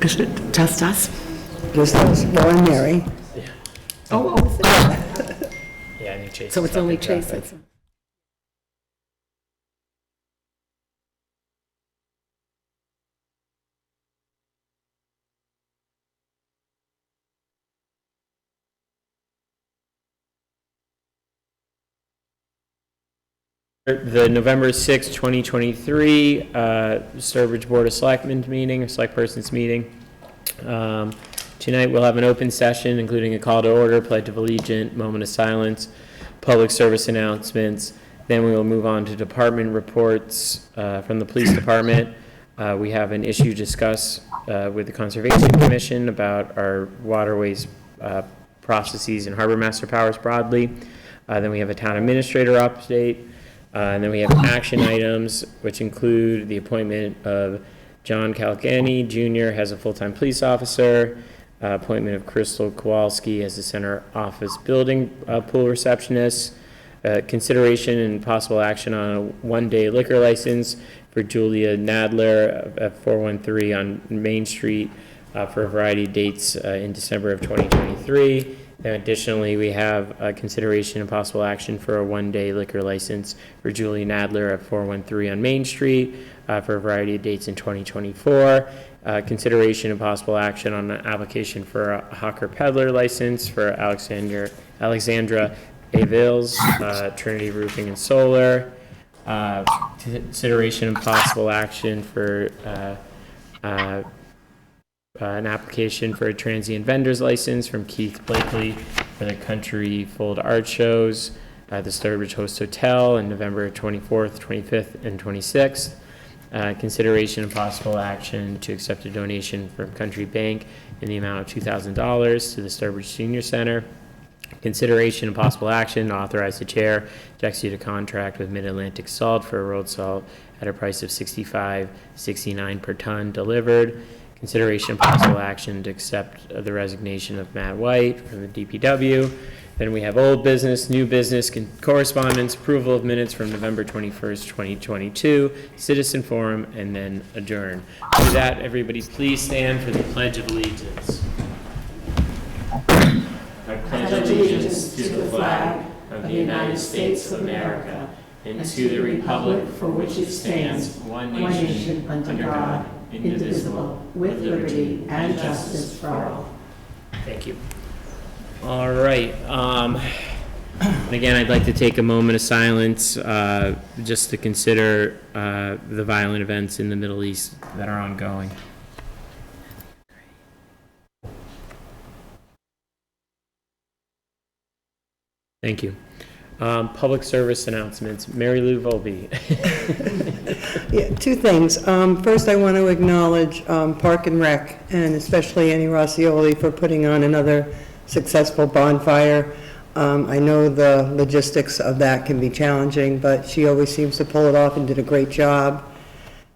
Is it just us? Just us, Laura and Mary. Yeah. Oh, Yeah, I think Chase. so is it's only stuck in Chase traffic. that's. The November 6th, 2023, Sturbridge Board of Selectmen meeting, or Select Persons meeting. Tonight we'll have an open session, including a call to order, pledge of allegiance, moment of silence, public service announcements. Then we will move on to department reports from the police department. We have an issue to discuss with the Conservation Commission about our waterways processes and harbor master powers broadly. Then we have a town administrator update. And then we have action items, which include the appointment of John Calcani Jr. as a full-time police officer, appointment of Crystal Kowalski as the center office building pool receptionist, consideration and possible action on a one-day liquor license for Julia Nadler at 413 on Main Street for a variety of dates in December of 2023. And additionally, we have consideration and possible action for a one-day liquor license for Julie Nadler at 413 on Main Street for a variety of dates in 2024. Consideration and possible action on an application for a hawker peddler license for Alexandra Avils, Trinity Roofing and Solar. Consideration and possible action for an application for a transient vendor's license from Keith Blakely for the Country Fold Art Shows at the Sturbridge Host Hotel on November 24th, 25th, and 26th. Consideration and possible action to accept a donation from Country Bank in the amount of $2,000 to the Sturbridge Senior Center. Consideration and possible action to authorize the chair to execute a contract with Mid-Atlantic Salt for a road salt at a price of $65.69 per ton delivered. Consideration and possible action to accept the resignation of Matt White from the DPW. Then we have old business, new business, correspondence, approval of minutes from November 21st, 2022, citizen forum, and then adjourn. With that, everybody please stand for the Pledge of Allegiance. I pledge allegiance to the flag of the United States of America and to the republic for which it stands, one nation, under God, indivisible, with liberty and justice for all. Thank you. All right. And again, I'd like to take a moment of silence just to consider the violent events in the Middle East that are ongoing. Thank you. Public service announcements. Mary Lou Volpe. Yeah, two things. First, I want to acknowledge Park and Rec, and especially Annie Rossioli for putting on another successful bonfire. I know the logistics of that can be challenging, but she always seems to pull it off and did a great job.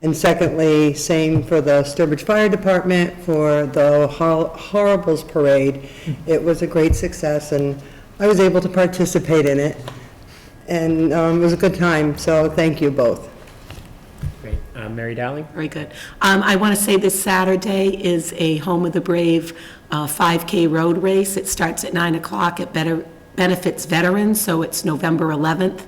And secondly, same for the Sturbridge Fire Department for the Horribles Parade. It was a great success, and I was able to participate in it, and it was a good time, so thank you both. Great. Mary Dowling? Very good. I want to say this Saturday is a Home of the Brave 5K road race. It starts at 9 o'clock. It benefits veterans, so it's November 11th.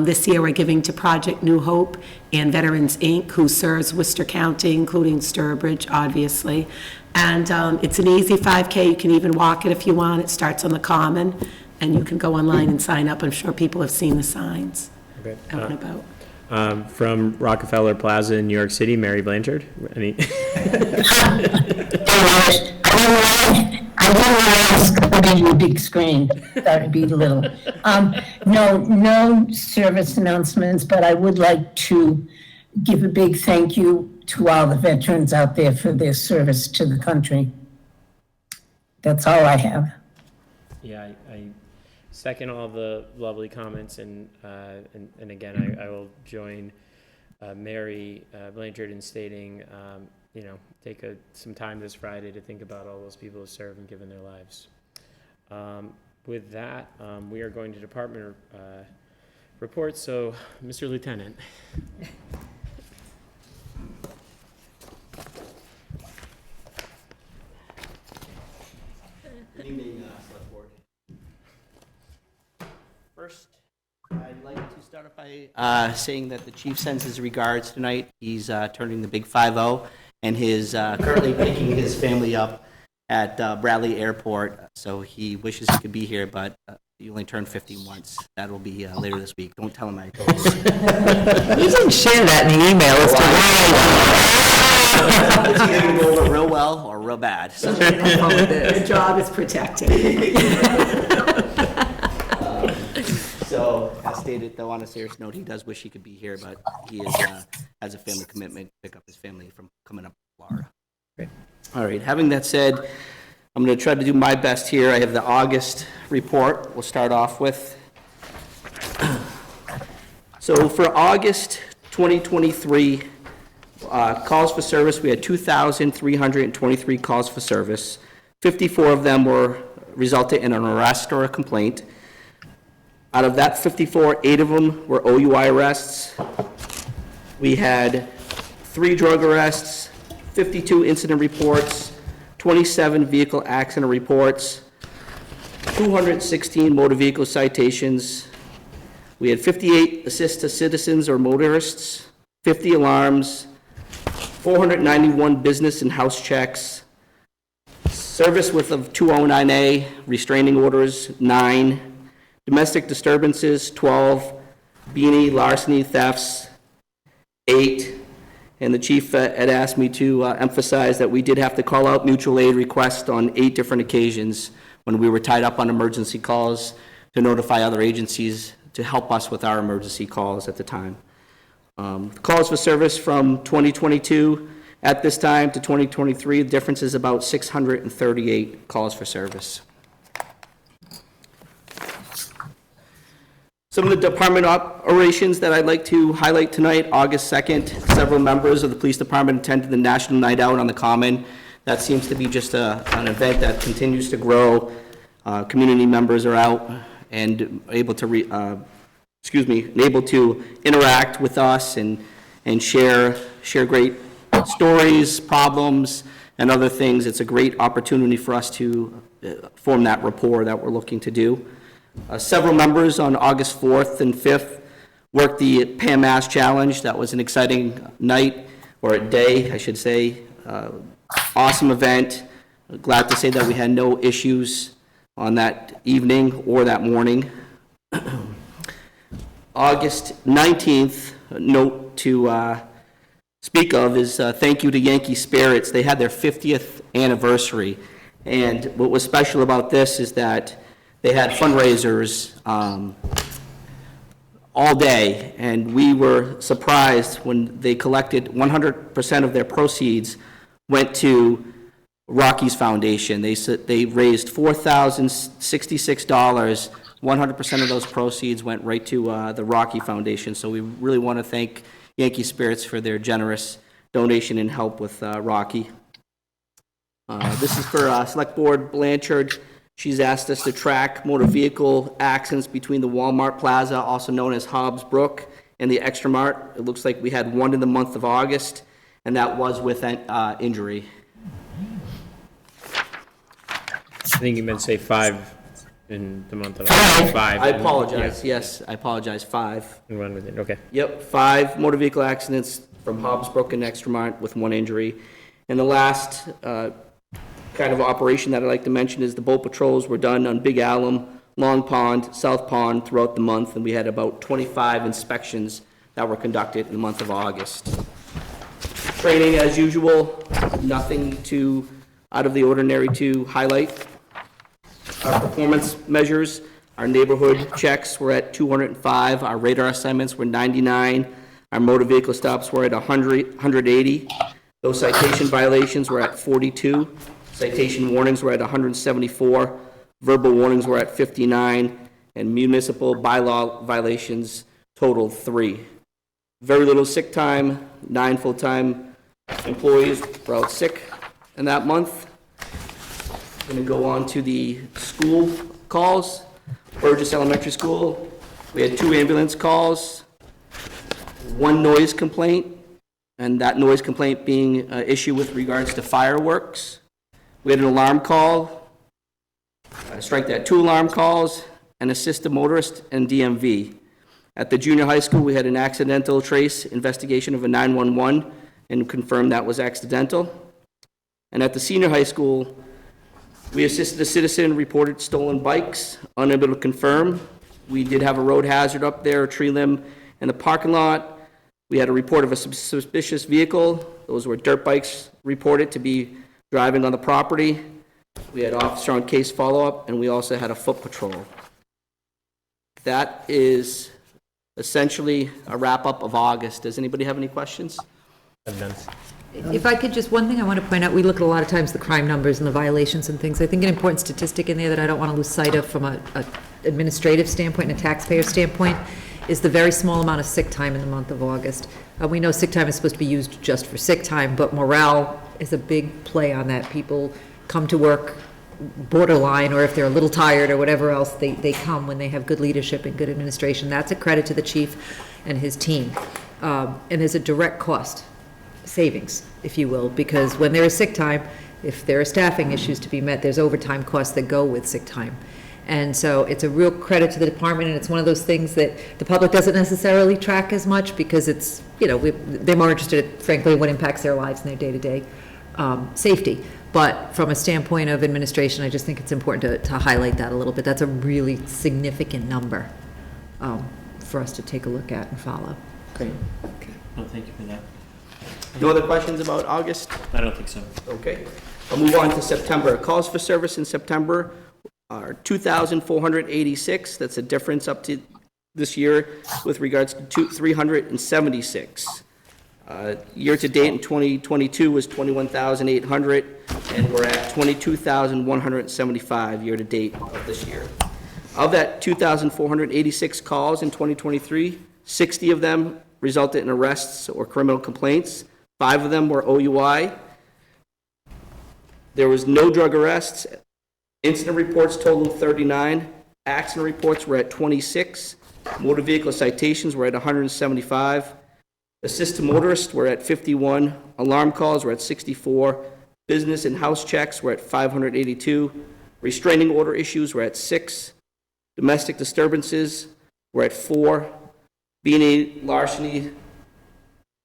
This year we're giving to Project New Hope and Veterans Inc., who serves Worcester County, including Sturbridge, obviously. And it's an easy 5K. You can even walk it if you want. It starts on the Common, and you can go online and sign up. I'm sure people have seen the signs Okay. out and about. From Rockefeller Plaza in New York City, Mary Blanchard. Any? I didn't realize putting a big screen. That would be little. No service announcements, but I would like to give a big thank you to all the veterans out there for their service to the country. That's all I have. Yeah, I second all the lovely comments, and again, I will join Mary Blanchard in stating, take some time this Friday to think about all those people who served and given their lives. With that, we are going to department reports. So, Mr. Lieutenant. by saying that the chief sends his regards tonight. He's turning the big 5-0, and his currently picking his family up at Bradley Airport. So he wishes he could be here, but he only turned 50 once. That'll be later this week. Don't tell him I told you. You didn't share that in the email as to why. It's either going to go over real well or real bad. So. The job is protected. So, as stated, though, on a serious note, he does wish he could be here, but he is, has a family commitment to pick up his family from coming up to Florida. Great. All right, having that said, I'm going to try to do my best here. I have the August report we'll start off with. So for August 2023, calls for service, we had 2,323 calls for service. 54 of them resulted in an arrest or a complaint. Out of that 54, 8 of them were OUI arrests. We had 3 drug arrests, 52 incident reports, 27 vehicle accident reports, 216 motor vehicle citations. We had 58 assist to citizens or motorists, 50 alarms, 491 business and house checks, service width of 209A, restraining orders, 9, domestic disturbances, 12, beanie, larceny, thefts, 8, and the chief had asked me to emphasize that we did have to call out mutual aid requests on 8 different occasions when we were tied up on emergency calls to notify other agencies to help us with our emergency calls at the time. Calls for service from 2022 at this time to 2023, the difference is about 638 calls for service. Some of the department operations that I'd like to highlight tonight, August 2nd, several members of the police department attended the National Night Out on the Common. That seems to be just an event that continues to grow. Community members are out and able to, able to interact with us and share great stories, problems, and other things. It's a great opportunity for us to form that rapport that we're looking to do. Several members on August 4th and 5th worked the PAMAS Challenge. That was an exciting night, or a day, I should say. Awesome event. Glad to say that we had no issues on that evening or that morning. August 19th, note to speak of is thank you to Yankee Spirits. They had their 50th anniversary. And what was special about this is that they had fundraisers all day, and we were surprised when they collected 100% of their proceeds went to Rocky's Foundation. They raised $4,066. 100% of those proceeds went right to the Rocky Foundation. So we really want to thank Yankee Spirits for their generous donation and help with Rocky. This is for Select Board Blanchard. She's asked us to track motor vehicle accidents between the Walmart Plaza, also known as Hobbs Brook, and the Extra Mart. It looks like we had 1 in the month of August, and that was with an injury. I think you meant to say 5 in the month of August. 5. I apologize. Yes, I apologize. 5. And run with it, okay. Yep, 5 motor vehicle accidents from Hobbs Brook and Extra Mart with 1 injury. And the last kind of operation that I'd like to mention is the boat patrols were done on Big Alum, Long Pond, South Pond throughout the month, and we had about 25 inspections that were conducted in the month of August. Training as usual, nothing too out of the ordinary to highlight. Our performance measures, our neighborhood checks were at 205, our radar assignments were 99, our motor vehicle stops were at 180, those citation violations were at 42, citation warnings were at 174, verbal warnings were at 59, and municipal bylaw violations totaled 3. Very little sick time, 9 full-time employees were out sick in that month. Going to go on to the school calls. Burgess Elementary School, we had 2 ambulance calls, 1 noise complaint, and that noise complaint being an issue with regards to fireworks. We had an alarm call, strike that, 2 alarm calls, and assist a motorist and DMV. At the junior high school, we had an accidental trace investigation of a 911 and confirmed that was accidental. And at the senior high school, we assisted a citizen, reported stolen bikes, unable to confirm. We did have a road hazard up there, a tree limb in the parking lot. We had a report of a suspicious vehicle. Those were dirt bikes reported to be driving on the property. We had officer on case follow-up, and we also had a foot patrol. That is essentially a wrap-up of August. Does anybody have any questions? I'm done. If I could, just one thing I want to point out, we look at a lot of times the crime numbers and the violations and things. I think an important statistic in there that I don't want to lose sight of from a administrative standpoint and a taxpayer standpoint is the very small amount of sick time in the month of August. We know sick time is supposed to be used just for sick time, but morale is a big play on that. People come to work borderline, or if they're a little tired or whatever else, they come when they have good leadership and good administration. That's a credit to the chief and his team. And there's a direct cost savings, if you will, because when there is sick time, if there are staffing issues to be met, there's overtime costs that go with sick time. And so it's a real credit to the department, and it's one of those things that the public doesn't necessarily track as much because it's, they're more interested, frankly, in what impacts their lives and their day-to-day safety. But from a standpoint of administration, I just think it's important to highlight that a little bit. That's a really significant number for us to take a look at and follow. Great. Well, thank you for that. No other questions about August? I don't think so. Okay. I'll move on to September. Calls for service in September are 2,486. That's a difference up to this year with regards to 376. Year-to-date in 2022 was 21,800, and we're at 22,175 year-to-date of this year. Of that 2,486 calls in 2023, 60 of them resulted in arrests or criminal complaints. 5 of them were OUI. There was no drug arrests. Incident reports totaled 39. Accident reports were at 26. Motor vehicle citations were at 175. Assist to motorists were at 51. Alarm calls were at 64. Business and house checks were at 582. Restraining order issues were at 6. Domestic disturbances were at 4. B&A larceny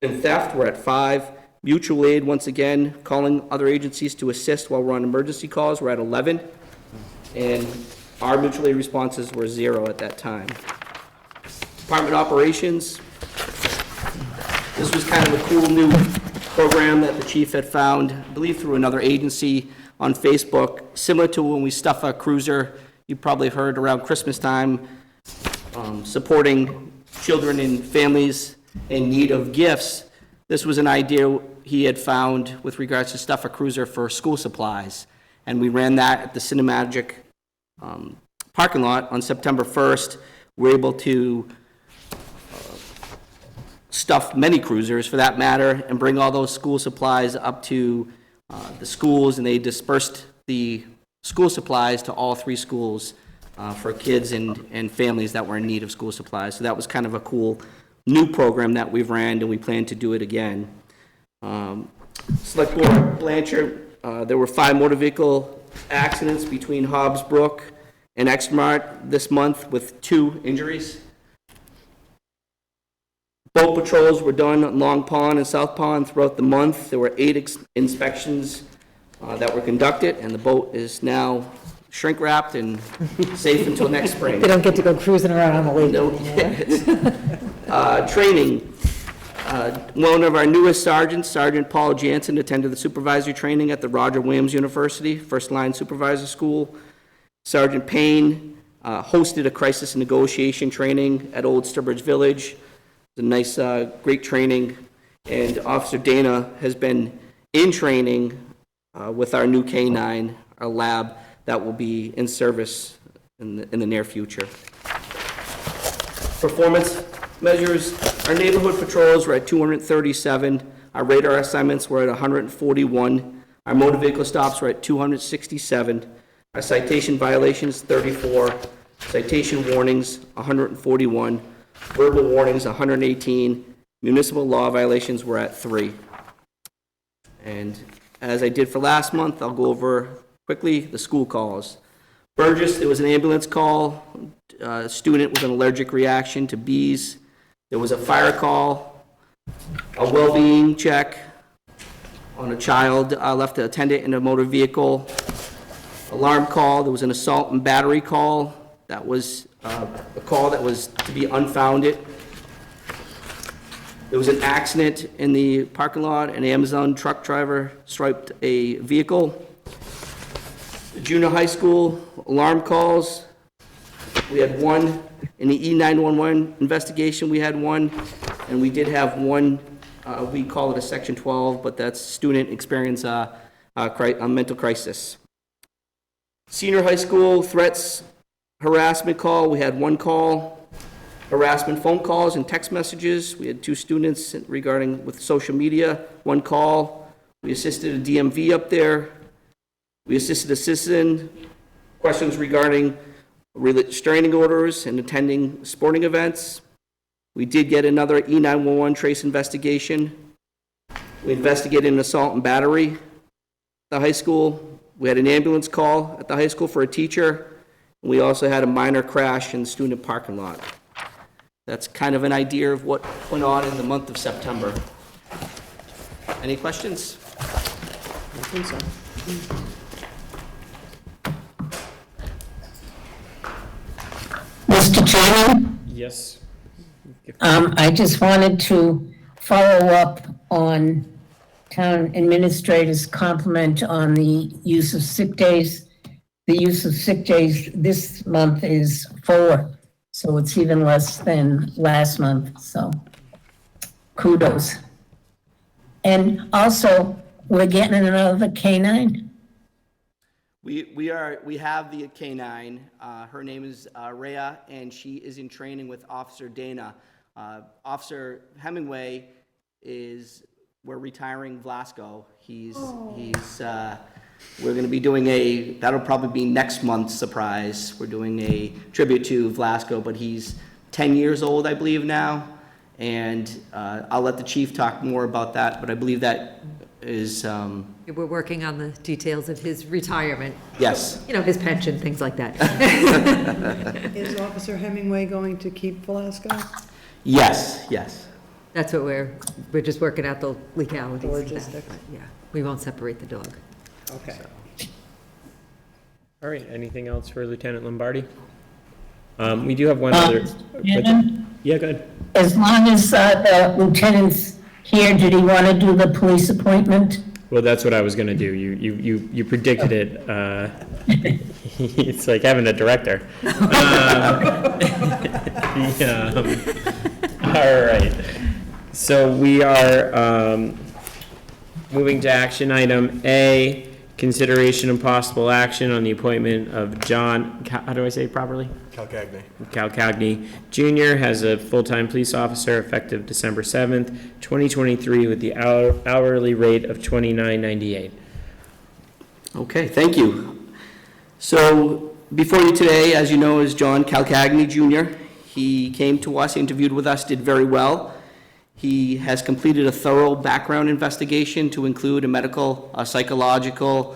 and theft were at 5. Mutual aid, once again, calling other agencies to assist while we're on emergency calls, we're at 11. And our mutual aid responses were 0 at that time. Department operations. This was kind of a cool new program that the chief had found, I believe through another agency on Facebook, similar to when we stuff a cruiser. You probably heard around Christmas time, supporting children and families in need of gifts. This was an idea he had found with regards to stuff a cruiser for school supplies. And we ran that at the Cinemagic parking lot on September 1st. We were able to stuff many cruisers, for that matter, and bring all those school supplies up to the schools, and they dispersed the school supplies to all 3 schools for kids and families that were in need of school supplies. So that was kind of a cool new program that we've ran, and we plan to do it again. Select Board Blanchard, there were 5 motor vehicle accidents between Hobbs Brook and Exmart this month with 2 injuries. Boat patrols were done on Long Pond and South Pond throughout the month. There were 8 inspections that were conducted, and the boat is now shrink-wrapped and safe until next spring. They don't get to go cruising around on the lake No. anymore. Training. One of our newest sergeants, Sergeant Paul Jansen, attended the supervisory training at the Roger Williams University, First Line Supervisor School. Sergeant Payne hosted a crisis negotiation training at Old Sturbridge Village. It was a nice, great training. And Officer Dana has been in training with our new K-9, our lab, that will be in service in the near future. Performance measures. Our neighborhood patrols were at 237. Our radar assignments were at 141. Our motor vehicle stops were at 267. Our citation violations, 34. Citation warnings, 141. Verbal warnings, 118. Municipal law violations were at 3. And as I did for last month, I'll go over quickly the school calls. Burgess, there was an ambulance call, a student with an allergic reaction to bees. There was a fire call, a well-being check on a child left attendant in a motor vehicle, alarm call, there was an assault and battery call. That was a call that was to be unfounded. There was an accident in the parking lot, an Amazon truck driver striped a vehicle. The junior high school alarm calls, we had one. In the E911 investigation, we had one, and we did have one, we call it a Section 12, but that's student experience a mental crisis. Senior high school threats, harassment call, we had one call. Harassment phone calls and text messages, we had 2 students regarding with social media, one call. We assisted a DMV up there. We assisted a citizen, questions regarding restraining orders and attending sporting events. We did get another E911 trace investigation. We investigated an assault and battery at the high school. We had an ambulance call at the high school for a teacher. And we also had a minor crash in the student parking lot. That's kind of an idea of what went on in the month of September. Any questions? I think so. Mr. Chairman, Yes. I just wanted to follow up on town administrator's compliment on the use of sick days. The use of sick days this month is 4, so it's even less than last month, so kudos. And also, we're getting another K-9. We have the K-9. Her name is Rhea, and she is in training with Officer Dana. Officer Hemingway we're retiring Vlasco. We're gonna be doing that'll probably be next month's surprise. We're doing a tribute to Vlasco, but he's 10 years old, I believe now. And I'll let the chief talk more about that, but I believe that is, We're working on the details of his retirement, yes. you know, his pension, things like that. Is Officer Hemingway going to keep Velasco? Yes, yes. That's what we're just working out the legalities. The of that. logistics. But, yeah, we won't separate the dog. Okay. All right, anything else for Lieutenant Lombardi? We do have one other. Chairman? Yeah, go ahead. As long as the lieutenant's here, did he want to do the police appointment? Well, that's what I was gonna do. You predicted it. It's like having a director. All right. So we are moving to action item A, consideration and possible action on the appointment of John, how do I say it properly? Calcagni Jr. as a full-time police officer effective December 7th, 2023 with the hourly rate of $29.98. Okay, thank you. So before you today, as you know, is John Calcagni Jr. He came to us, interviewed with us, did very well. He has completed a thorough background investigation to include a medical, psychological,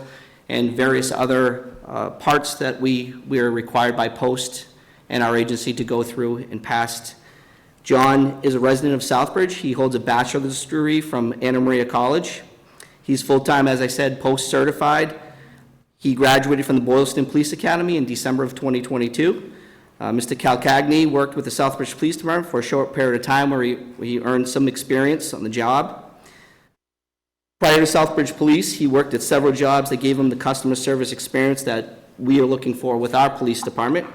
and various other parts that we are required by post and our agency to go through and passed. John is a resident of Southbridge. He holds a bachelor's degree from Anna Maria College. He's full-time, as I said, post-certified. He graduated from the Boylston Police Academy in December of 2022. Mr. Calcagni worked with the Southbridge Police Department for a short period of time where he earned some experience on the job. Prior to Southbridge Police, he worked at several jobs that gave him the customer service experience that we are looking for with our police department.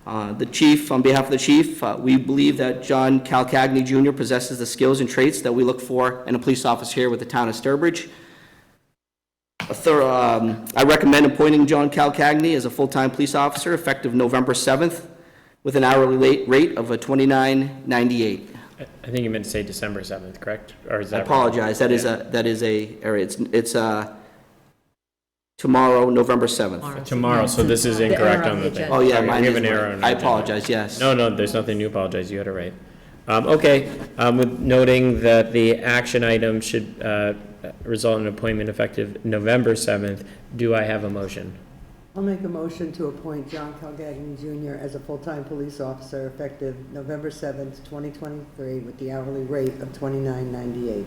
The chief, on behalf of the chief, we believe that John Calcagni Jr. possesses the skills and traits that we look for in a police officer here with the town of Sturbridge. I recommend appointing John Calcagni as a full-time police officer effective November 7th with an hourly rate of $29.98. I think you meant to say December 7th, correct? Or is I that? apologize, it's tomorrow, November 7th. Tomorrow, so this is incorrect error on on the the thing. agenda. Oh, yeah, Sorry, mine we have is an error right. on the I agenda. apologize, yes. No, there's nothing to apologize, you had it right. Okay, with noting that the action item should result in appointment effective November 7th, do I have a motion? I'll make a motion to appoint John Calgagny Jr. as a full-time police officer effective November 7th, 2023, with the hourly rate of $29.98.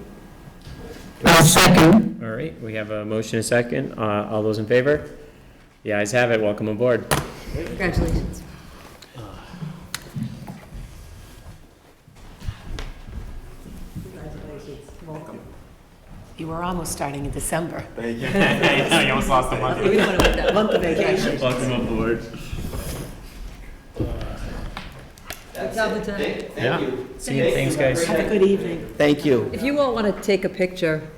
I'll second. All right, we have a motion and a second. All those in favor? The ayes have it. Welcome aboard. Congratulations. Congratulations. Welcome. You were almost starting in December. You almost lost the month. We don't want to wait that long. Month of vacation. Welcome aboard. Good job, Lieutenant. Thank you. See you. Thanks, guys. Have a good evening. Thank you. If you all want to take a picture,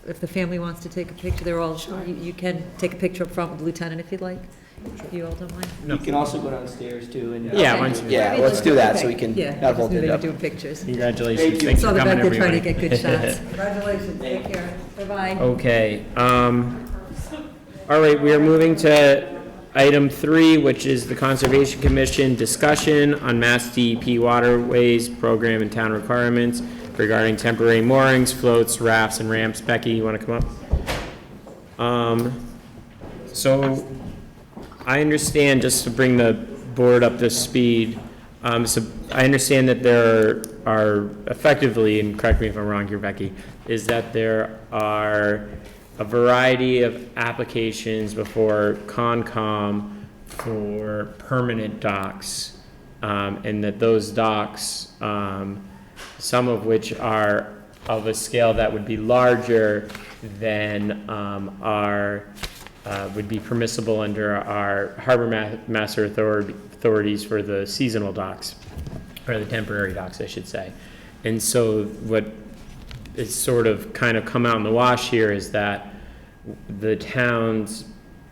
if the family wants to take a picture, they're all, you can take a picture up front with the lieutenant if you'd like, if you all don't mind. You can also go downstairs too and. Yeah, why don't you- Yeah, let's do that so we can Yeah, have I just knew both they were up. doing pictures. Congratulations. Thank you. Thanks Saw for the coming, back there trying to everybody. get good shots. Congratulations. Take care. Bye-bye. Okay, all right, we are moving to item 3, which is the Conservation Commission discussion on Mass DEP waterways program and town requirements regarding temporary moorings, floats, rafts, and ramps. Becky, you want to come up? So I understand, just to bring the board up to speed, so I understand that there are effectively, and correct me if I'm wrong here, Becky, is that there are a variety of applications before Concom for permanent docks, and that those docks, some of which are of a scale that would be larger than would be permissible under our harbor master authorities for the seasonal docks, or the temporary docks, I should say. And so what is sort of kind of come out in the wash here is that the town's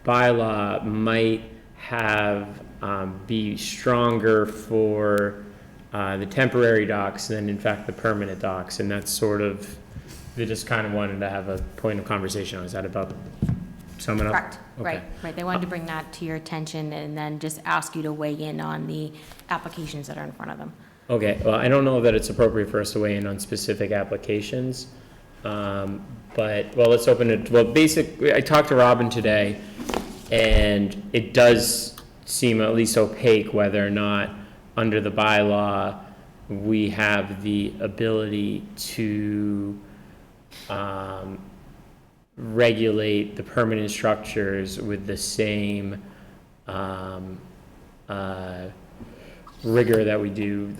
bylaw might have be stronger for the temporary docks than in fact the permanent docks, and that's sort of, they just kind of wanted to have a point of conversation on. Is that about sum it up? Correct, Okay. right. They wanted to bring that to your attention and then just ask you to weigh in on the applications that are in front of them. Okay, well, I don't know that it's appropriate for us to weigh in on specific applications, but, well, let's open it, well, basically, I talked to Robin today, and it does seem at least opaque whether or not, under the bylaw, we have the ability to regulate the permanent structures with the same rigor that we do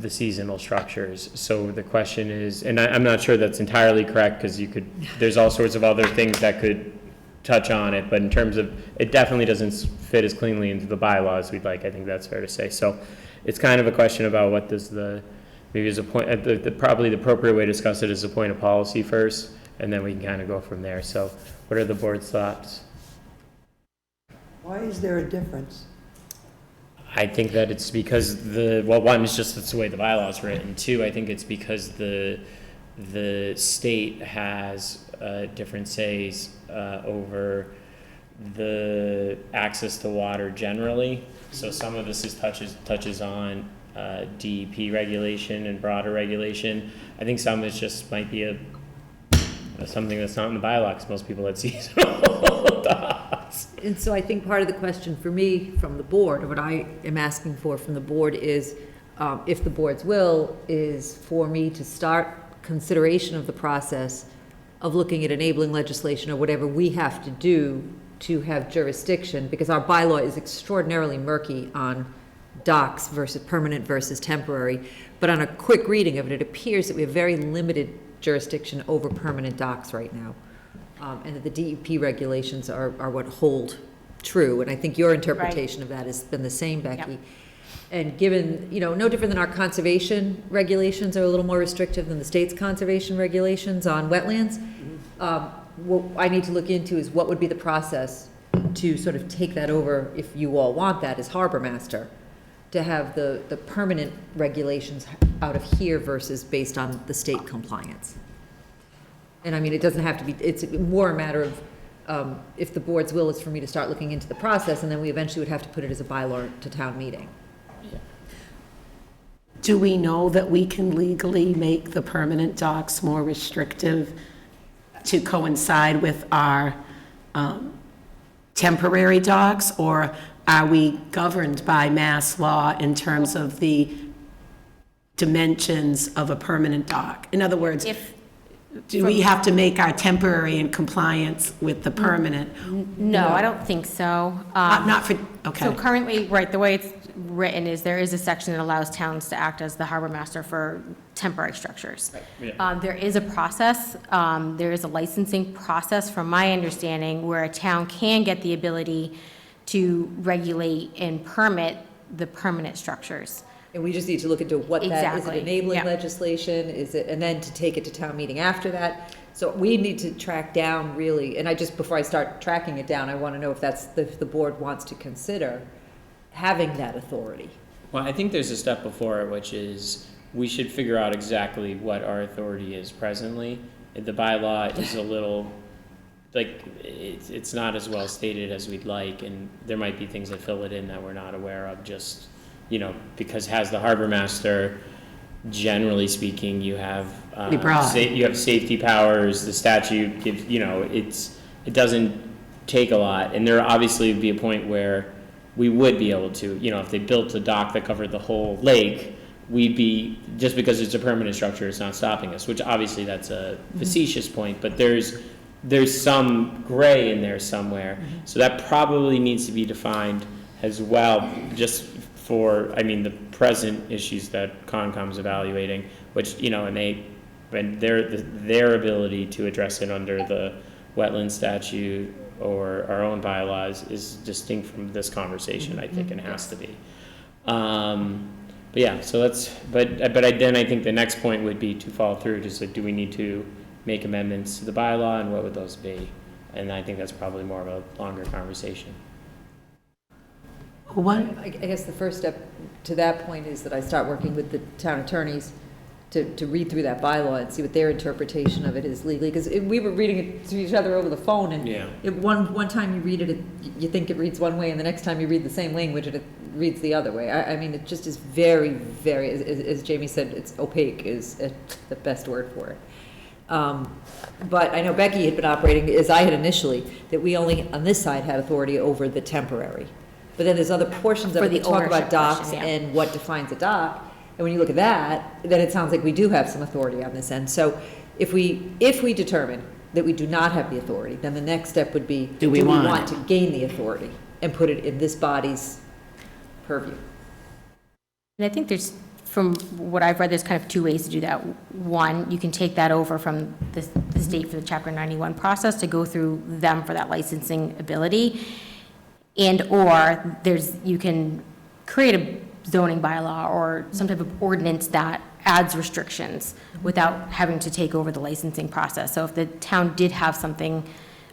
the seasonal structures. So the question is, and I'm not sure that's entirely correct, because there's all sorts of other things that could touch on it, but in terms of, it definitely doesn't fit as cleanly into the bylaws we'd like. I think that's fair to say. So it's kind of a question about what does maybe as a point, probably the appropriate way to discuss it is a point of policy first, and then we can kind of go from there. So what are the board's thoughts? Why is there a difference? I think that it's because one is just that's the way the bylaw is written. Two, I think it's because the state has different says over the access to water generally. So some of this touches on DEP regulation and broader regulation. I think some of it just might be something that's not in the bylaw, because most people had seasonal docks. And so I think part of the question for me from the board, or what I am asking for from the board is, if the board's will, is for me to start consideration of the process of looking at enabling legislation or whatever we have to do to have jurisdiction, because our bylaw is extraordinarily murky on docks versus permanent versus temporary. But on a quick reading of it, it appears that we have very limited jurisdiction over permanent docks right now. And that the DEP regulations are what hold true. And I think your interpretation of that has been the same, Becky. Yep. And given, no different than our conservation regulations are a little more restrictive than the state's conservation regulations on wetlands, what I need to look into is what would be the process to sort of take that over, if you all want that as harbor master, to have the permanent regulations out of here versus based on the state compliance. And I mean, it doesn't have to be, it's more a matter of, if the board's will is for me to start looking into the process, and then we eventually would have to put it as a bylaw to town meeting. Do we know that we can legally make the permanent docks more restrictive to coincide with our temporary docks, or are we governed by mass law in terms of the dimensions of a permanent dock? In other words, If, do we have to make our temporary in compliance with the permanent? no, I don't think so. Not for, So okay. currently, right, the way it's written is there is a section that allows towns to act as the harbor master for temporary structures. There is a process, there is a licensing process, from my understanding, where a town can get the ability to regulate and permit the permanent structures. And we just need to look into what that, is it Exactly, enabling yeah. legislation, is it, and then to take it to town meeting after that. So we need to track down really, and I just, before I start tracking it down, I want to know if that's, if the board wants to consider having that authority. Well, I think there's a step before it, which is we should figure out exactly what our authority is presently. The bylaw is a little, like, it's not as well stated as we'd like, and there might be things that fill it in that we're not aware of, just, you know, because as the harbor master, generally speaking, you have, Pretty broad. you have safety powers, the statute gives, you know, it doesn't take a lot, and there obviously would be a point where we would be able to, you know, if they built a dock that covered the whole lake, we'd be, just because it's a permanent structure, it's not stopping us, which obviously that's a facetious point, but there's some gray in there somewhere. So that probably needs to be defined as well, just for, I mean, the present issues that Concom's evaluating, which, you know, and their ability to address it under the wetland statute or our own bylaws is distinct from this conversation, I think, and has to be. But yeah, so then I think the next point would be to follow through, just like, do we need to make amendments to the bylaw, and what would those be? And I think that's probably more of a longer conversation. One, I guess the first step to that point is that I start working with the town attorneys to read through that bylaw and see what their interpretation of it is legally, because we were reading it to each other over the phone, and Yeah. one time you read it, you think it reads one way, and the next time you read the same language, and it reads the other way. I mean, it just is very, very, as Jamie said, it's opaque is the best word for it. But I know Becky had been operating, as I had initially, that we only, on this side, had authority over the temporary. But then there's other portions of For it the that talk about ownership docks question, yeah. and what defines a dock. And when you look at that, then it sounds like we do have some authority on this end. So if we determine that we do not have the authority, then the next step would be, Do we want to gain the authority and put it in this body's purview? And I think there's, from what I've read, there's kind of two ways to do that. One, you can take that over from the state for the Chapter 91 process to go through them for that licensing ability. And/or you can create a zoning bylaw or some type of ordinance that adds restrictions without having to take over the licensing process. So if the town did have something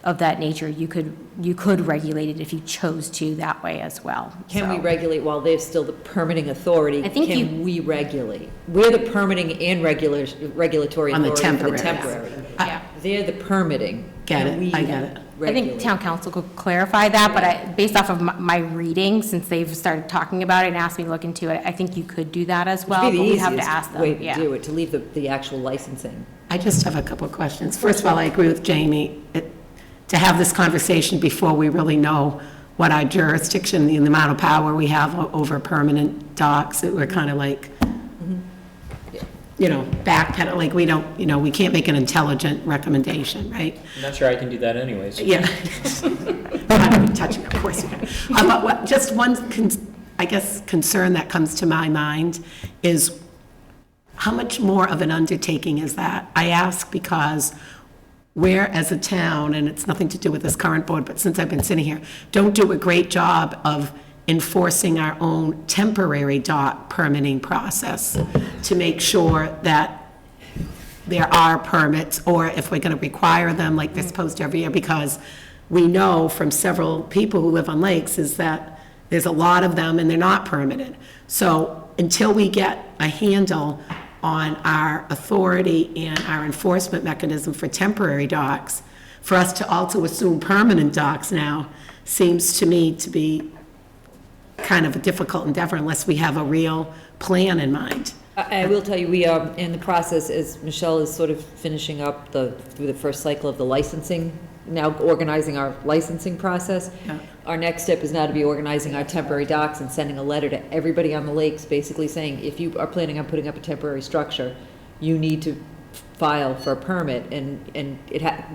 of that nature, you could regulate it if you chose to that way as well. Can we So- regulate while they're still the permitting authority? I think Can we regulate? We're the permitting and regulatory On the authority for the temporary. temporary. Yeah. They're the permitting. Get Can it, we I get it. I think regulate? town council could clarify that, but based off of my reading, since they've started talking about it and asked me to look into it, I think you could do that as well, It'd but be the we have to easiest ask them, way to yeah. do it, to leave the actual licensing. I just have a couple of questions. First of all, I agree with Jamie, to have this conversation before we really know what our jurisdiction and the amount of power we have over permanent docks, that we're kind of like, you know, backpedal, like we don't, you know, we can't make an intelligent recommendation, right? I'm not sure I can do that anyways. Yeah. Not even touching, of course you can. But just one, I guess, concern that comes to my mind is how much more of an undertaking is that? I ask because we're, as a town, and it's nothing to do with this current board, but since I've been sitting here, don't do a great job of enforcing our own temporary dock permitting process to make sure that there are permits, or if we're going to require them like they're supposed to every year, because we know from several people who live on lakes is that there's a lot of them and they're not permitted. So until we get a handle on our authority and our enforcement mechanism for temporary docks, for us to also assume permanent docks now seems to me to be kind of a difficult endeavor unless we have a real plan in mind. I will tell you, we are in the process, as Michelle is sort of finishing up through the first cycle of the licensing, now organizing our licensing process. Yeah. Our next step is now to be organizing our temporary docks and sending a letter to everybody on the lakes, basically saying, if you are planning on putting up a temporary structure, you need to file for a permit, and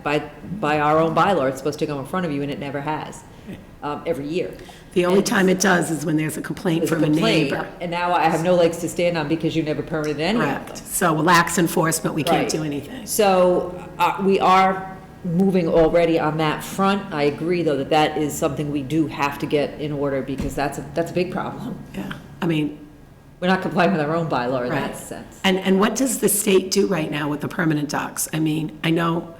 by our own bylaw, it's supposed to go in front of you, and it never has, every year. The only time it does is when there's a complaint There's a from a complaint, neighbor. and now I have no legs to stand on because you never permitted any of them. Correct. So lax enforcement, we can't Right. do anything. So we are moving already on that front. I agree, though, that that is something we do have to get in order, because that's a big problem. Yeah, I mean, We're not complying with our own bylaw in right. that sense. And what does the state do right now with the permanent docks? I mean, I know,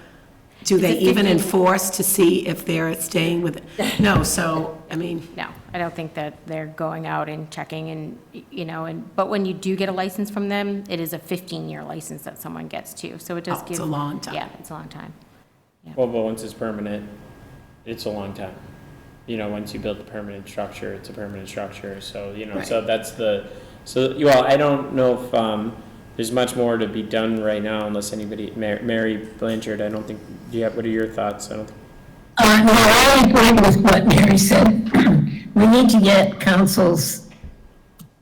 do they it even 15? enforce to see if they're staying with, no, so, I mean, No, I don't think that they're going out and checking and, but when you do get a license from them, it is a 15-year license that someone gets too, so it does Oh, give. it's a long time. Yeah, it's a long time. Well, but once it's permanent, it's a long time. Once you build the permanent structure, it's a permanent structure, so, so that's well, I don't know if, there's much more to be done right now unless anybody, Mary Blanchard, I don't think, what are your thoughts? I don't think. No, I agree with what Mary said. We need to get council's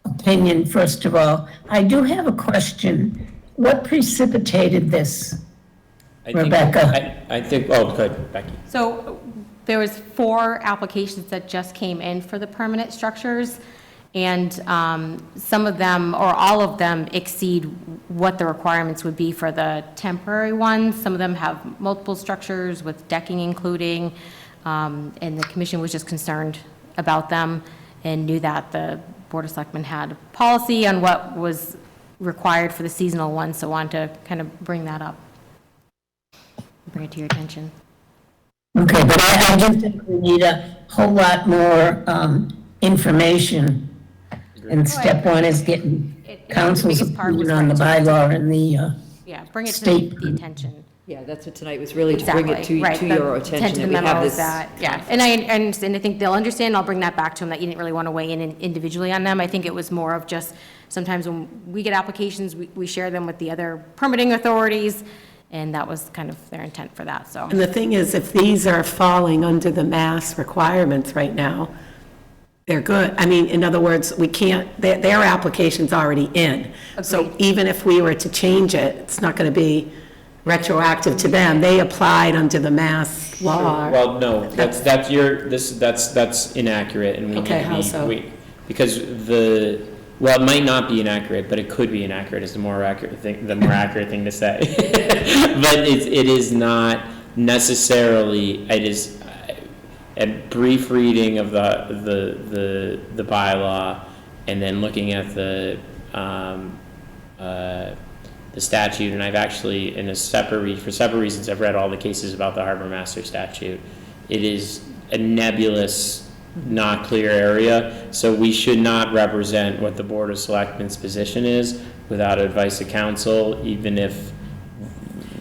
opinion, first of all. I do have a question. What precipitated this? Rebecca. I think, oh, good, Becky. So there was 4 applications that just came in for the permanent structures, and some of them, or all of them, exceed what the requirements would be for the temporary ones. Some of them have multiple structures with decking including, and the commission was just concerned about them and knew that the Board of Selectmen had a policy on what was required for the seasonal ones, so wanted to kind of bring that up, bring it to your attention. Okay, but I just think we need a whole lot more information. And step one is getting council's biggest part was opinion on the right. bylaw and the, Yeah, bring it to State. the attention. Yeah, that's what tonight was, really to bring it Exactly, right, to the your intent attention, of that the we have memo is this. that, yeah, and I understand, I think they'll understand, I'll bring that back to them, that you didn't really want to weigh in individually on them. I think it was more of just, sometimes when we get applications, we share them with the other permitting authorities, and that was kind of their intent for that, so. and the thing is, if these are falling under the mass requirements right now, they're good. I mean, in other words, we can't, their application's already in. So Agreed. even if we were to change it, it's not going to be retroactive to them. They applied under the mass law. Well, no, that's inaccurate, and we need Okay, to how so? because well, it might not be inaccurate, but it could be inaccurate, is the more accurate thing to say. But it is not necessarily, it is a brief reading of the bylaw, and then looking at the statute, and I've actually, for separate reasons, I've read all the cases about the harbor master statute. It is a nebulous, not clear area, so we should not represent what the Board of Selectmen's position is without advice of counsel, even if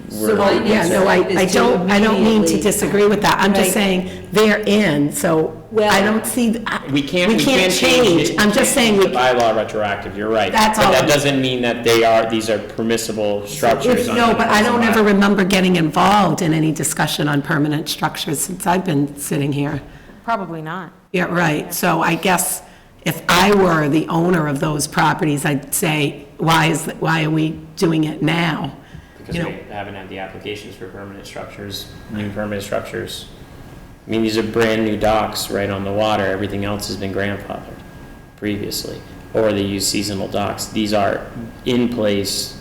So we're. my Yeah, no, I is to don't mean to immediately- disagree with that. I'm just Right. saying, they're in, so Well- I don't see, We can't change. it. I'm just saying, The we, bylaw retroactive, you're right. That's But all. that doesn't mean that these are permissible structures. no, but I don't ever remember getting involved in any discussion on permanent structures since I've been sitting here. Probably not. Yeah, right. So I guess if I were the owner of those properties, I'd say, why are we doing it now? Because You we know- haven't had the applications for permanent structures, new permanent structures. I mean, these are brand-new docks right on the water, everything else has been grandfathered previously, or they use seasonal docks. These are in-place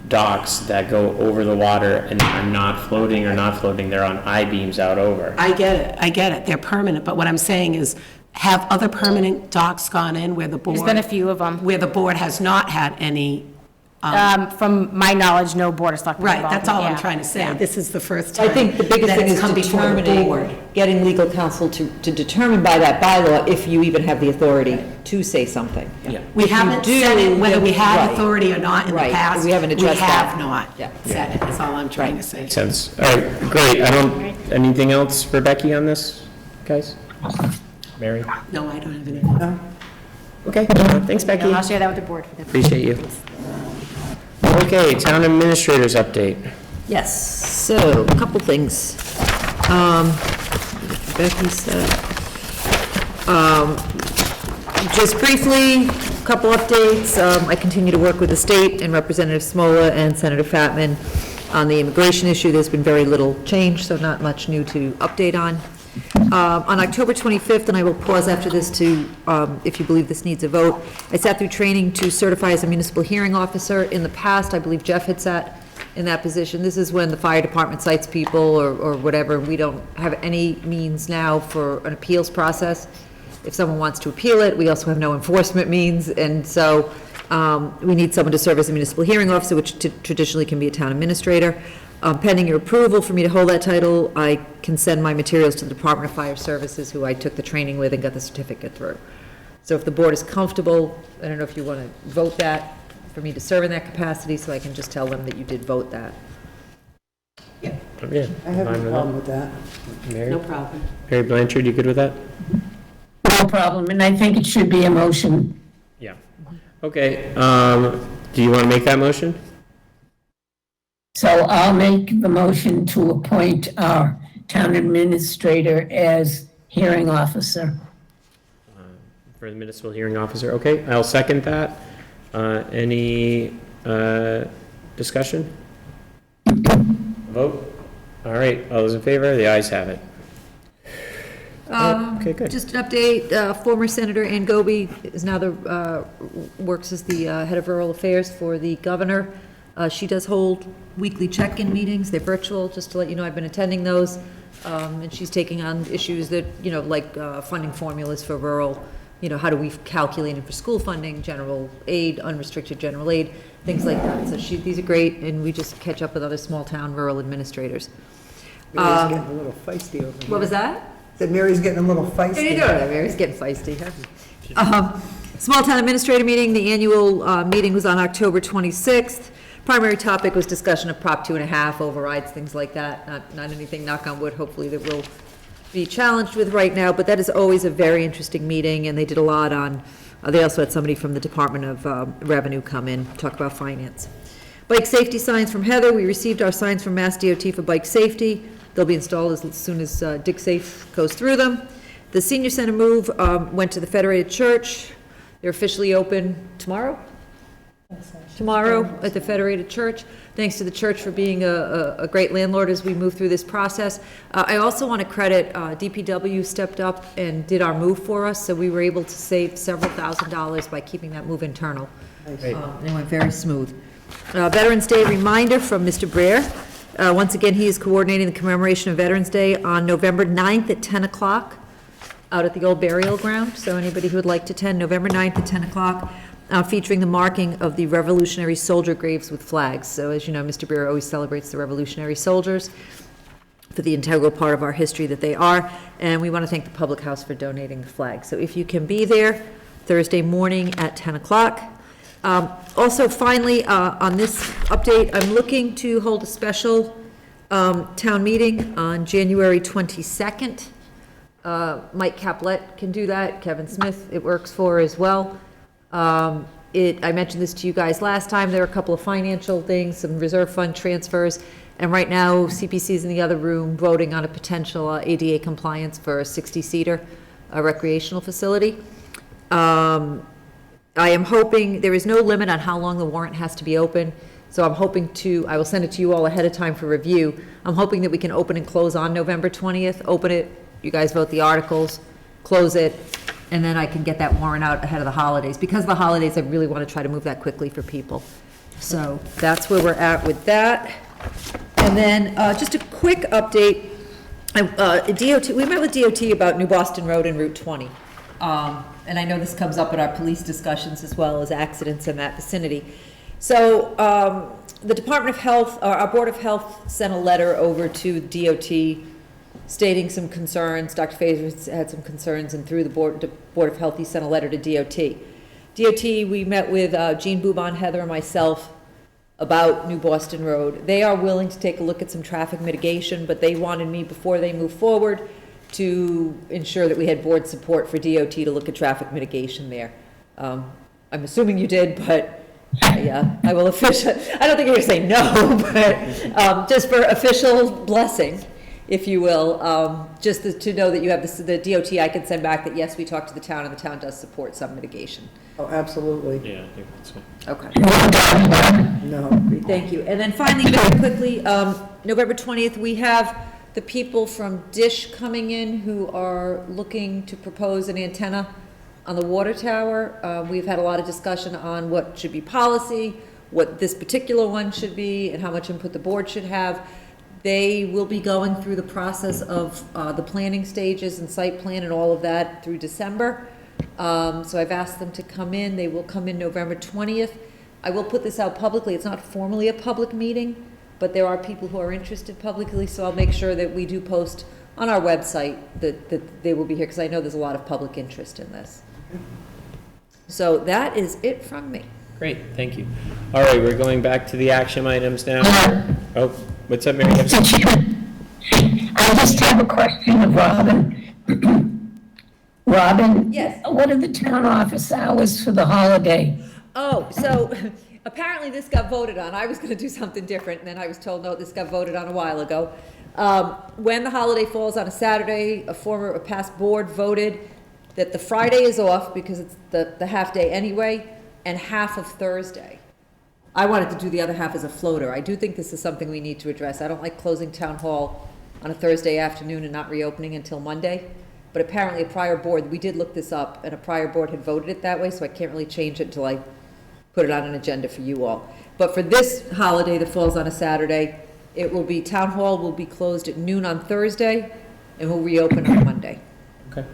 docks that go over the water and are not floating, they're on I-beams out over. I get it, they're permanent, but what I'm saying is, have other permanent docks gone in where the board? There's been a few of them. Where the board has not had any, From my knowledge, no Board of Selectmen right, involvement, that's all I'm yeah. trying to say. Yeah. This is the first time. I think the biggest that thing it's is come before the board. determining, getting legal counsel to determine by that bylaw if you even have the authority to say something. Yeah. We If you haven't do, said it, whether we then- had right. authority or not in the Right, past. we haven't addressed that. We have not Yeah. said it, that's all I'm trying to say. Makes sense. All right, great. Anything else for Becky on this, guys? Mary? No, I don't have anything. Okay, thanks, Becky. And I'll share that with the board for them. Appreciate you. Okay, town administrators update. Yes, so, a couple things. Becky said, just briefly, a couple updates. I continue to work with the state and Representative Smola and Senator Fatman on the immigration issue. There's been very little change, so not much new to update on. On October 25th, and I will pause after this to, if you believe this needs a vote, I sat through training to certify as a municipal hearing officer. In the past, I believe Jeff had sat in that position. This is when the fire department cites people or whatever. We don't have any means now for an appeals process. If someone wants to appeal it, we also have no enforcement means, and so we need someone to serve as a municipal hearing officer, which traditionally can be a town administrator. Pending your approval for me to hold that title, I can send my materials to the Department of Fire Services, who I took the training with and got the certificate through. So if the board is comfortable, I don't know if you want to vote that, for me to serve in that capacity, so I can just tell them that you did vote that. Yeah, I have fine no problem with that. Mary? No problem. Mary Blanchard, you good with that? No problem, and I think it should be a motion. Yeah. Okay, do you want to make that motion? So I'll make the motion to appoint our town administrator as hearing officer. For the municipal hearing officer, okay, I'll second that. Any discussion? Vote? All right, all those in favor? The ayes have it. Okay, good. Just an update, former Senator Ann Goby is now works as the head of rural affairs for the governor. She does hold weekly check-in meetings. They're virtual, just to let you know. I've been attending those, and she's taking on issues that, like funding formulas for rural, how do we calculate it for school funding, general aid, unrestricted general aid, things like that. So these are great, and we just catch up with other small-town rural administraters. Mary's getting a little feisty over here. What was that? Said Mary's getting a little feisty. How you doing? Mary's getting feisty, huh? Small town administrator meeting, the annual meeting was on October 26th. Primary topic was discussion of Prop 2.5, overrides, things like that. Not anything, knock on wood, hopefully, that we'll be challenged with right now, but that is always a very interesting meeting, and they did a lot on, they also had somebody from the Department of Revenue come in, talk about finance. Bike safety signs from Heather. We received our signs from Mass DOT for bike safety. They'll be installed as soon as Dig Safe goes through them. The senior center move went to the Federated Church. They're officially open tomorrow? Tomorrow at the Federated Church. Thanks to the church for being a great landlord as we move through this process. I also want to credit DPW stepped up and did our move for us, so we were able to save several $1,000s by keeping that move internal. And it went very smooth. Veterans Day reminder from Mr. Breer. Once again, he is coordinating the commemoration of Veterans Day on November 9th at 10 o'clock out at the old burial ground. So anybody who would like to attend, November 9th at 10 o'clock, featuring the marking of the Revolutionary Soldier graves with flags. So as you know, Mr. Breer always celebrates the Revolutionary Soldiers for the integral part of our history that they are. And we want to thank the Public House for donating the flag. So if you can be there Thursday morning at 10 o'clock. Also, finally, on this update, I'm looking to hold a special town meeting on January 22nd. Mike Caplet can do that. Kevin Smith, it works for as well. I mentioned this to you guys last time. There are a couple of financial things, some reserve fund transfers, and right now CPC is in the other room voting on a potential ADA compliance for a 60-seater recreational facility. I am hoping, there is no limit on how long the warrant has to be open, so I'm hoping I will send it to you all ahead of time for review. I'm hoping that we can open and close on November 20th, open it, you guys vote the articles, close it, and then I can get that warrant out ahead of the holidays. Because of the holidays, I really want to try to move that quickly for people. So that's where we're at with that. And then just a quick update, DOT, we met with DOT about New Boston Road and Route 20. And I know this comes up in our police discussions as well as accidents in that vicinity. So the Department of Health, our Board of Health sent a letter over to DOT stating some concerns. Dr. Fazer had some concerns, and through the Board of Health, he sent a letter to DOT. DOT, we met with Jean Boubon, Heather, and myself about New Boston Road. They are willing to take a look at some traffic mitigation, but they wanted me, before they move forward, to ensure that we had board support for DOT to look at traffic mitigation there. I'm assuming you did, but I will official, I don't think you're going to say no, but just for official blessing, if you will, just to know that you have the DOT, I can send back that, yes, we talked to the town, and the town does support some mitigation. Oh, absolutely. Yeah, I think that's it. Okay. No. Thank you. And then finally, very quickly, November 20th, we have the people from Dish coming in who are looking to propose an antenna on the water tower. We've had a lot of discussion on what should be policy, what this particular one should be, and how much input the board should have. They will be going through the process of the planning stages and site plan and all of that through December. So I've asked them to come in. They will come in November 20th. I will put this out publicly. It's not formally a public meeting, but there are people who are interested publicly, so I'll make sure that we do post on our website that they will be here, because I know there's a lot of public interest in this. So that is it from me. Great, thank you. All right, we're going back to the action items now. Oh, what's up, Mary? I just have a question of Robin. Robin? Yes. What are the town office hours for the holiday? Oh, so apparently this got voted on. I was going to do something different, and then I was told, no, this got voted on a while ago. When the holiday falls on a Saturday, a past board voted that the Friday is off because it's the half-day anyway, and half of Thursday. I wanted to do the other half as a floater. I do think this is something we need to address. I don't like closing town hall on a Thursday afternoon and not reopening until Monday. But apparently a prior board, we did look this up, and a prior board had voted it that way, so I can't really change it until I put it on an agenda for you all. But for this holiday that falls on a Saturday, it will be, town hall will be closed at noon on Thursday, and will reopen on Monday. Okay.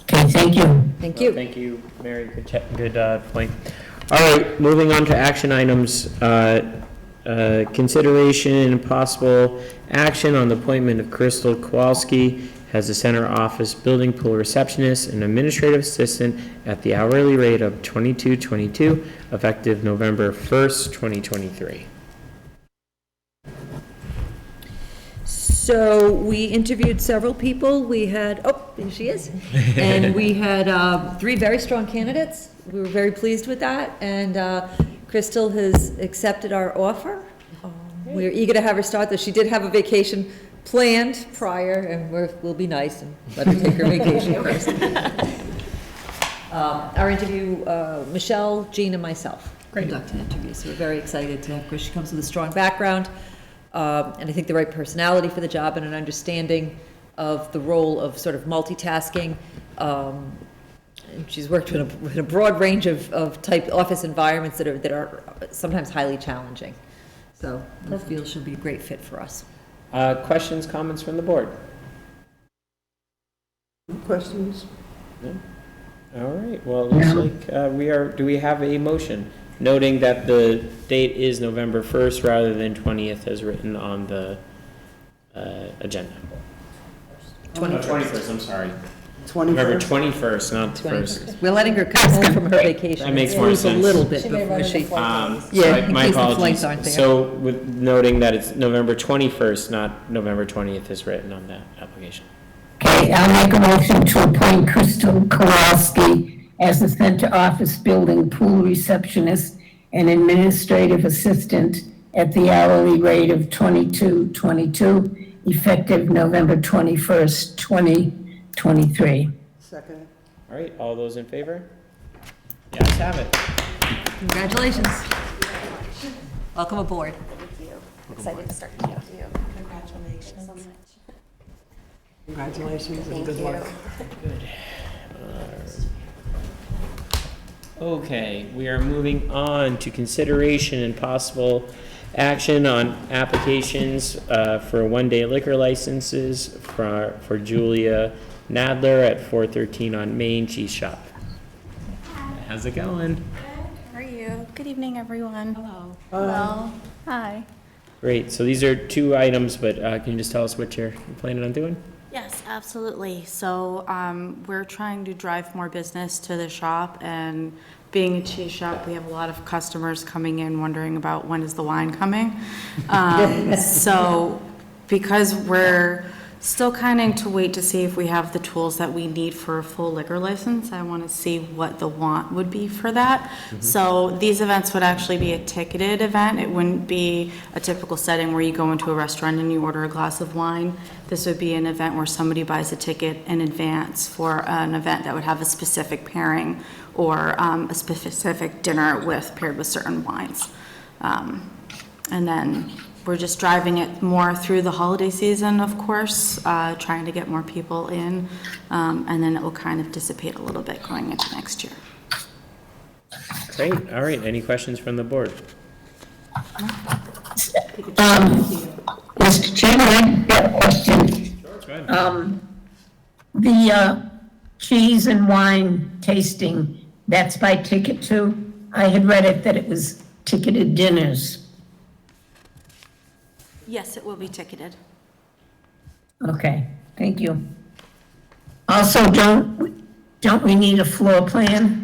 Okay, thank you. Thank you. Thank you, Mary, good point. All right, moving on to action items. Consideration and possible action on the appointment of Crystal Kowalski as the center office building pool receptionist and administrative assistant at the hourly rate of $22.22, effective November 1st, 2023. So we interviewed several people. We had, oh, there she is. And we had 3 very strong candidates. We were very pleased with that. And Crystal has accepted our offer. We're eager to have her start, though she did have a vacation planned prior, and we'll be nice and let her take her vacation first. Our interview, Michelle, Jean, and myself conducted interviews. So we're very excited to have Chris. She comes with a strong background. And I think the right personality for the job and an understanding of the role of sort of multitasking. And she's worked in a broad range of type office environments that are sometimes highly challenging. So I feel she'll be a great fit for us. Questions, comments from the board? Questions? No? All right, well, it looks like do we have a motion? Noting that the date is November 1st rather than 20th as written on the agenda. 21st, I'm sorry. November 21st, not the 1st. We're letting her come home from her vacation. That makes more Lose sense. A little bit before she. Yeah, my in case the apologies. flights aren't there. So with noting that it's November 21st, not November 20th as written on that application. Okay, I'll make a motion to appoint Crystal Kowalski as the center office building pool receptionist and administrative assistant at the hourly rate of $22.22, effective November 21st, 2023. Second. All right, all those in favor? Yes, have it. Congratulations. Welcome aboard. Excited to start. Congratulations and good luck. Okay, we are moving on to consideration and possible action on applications for one-day liquor licenses for Julia Nadler at 413 on Main Cheese Shop. How's it going? How are you? Good evening, everyone. Hello. Hello. Hi. Great, so these are 2 items, but can you just tell us what you're planning on doing? Yes, absolutely. So we're trying to drive more business to the shop, and being a cheese shop, we have a lot of customers coming in wondering about when is the wine coming. So because we're Still kind of to wait to see if we have the tools that we need for a full liquor license. I want to see what the want would be for that. So these events would actually be a ticketed event. It wouldn't be a typical setting where you go into a restaurant and you order a glass of wine. This would be an event where somebody buys a ticket in advance for an event that would have a specific pairing or a specific dinner paired with certain wines. And then we're just driving it more through the holiday season, of course, trying to get more people in, and then it will kind of dissipate a little bit going into next year. Great, all right, any questions from the board? Mr. Chairman, I've got a question. Go ahead. The cheese and wine tasting, that's by ticket too? I had read it that it was ticketed dinners. Yes, it will be ticketed. Okay, thank you. Also, don't we need a floor plan?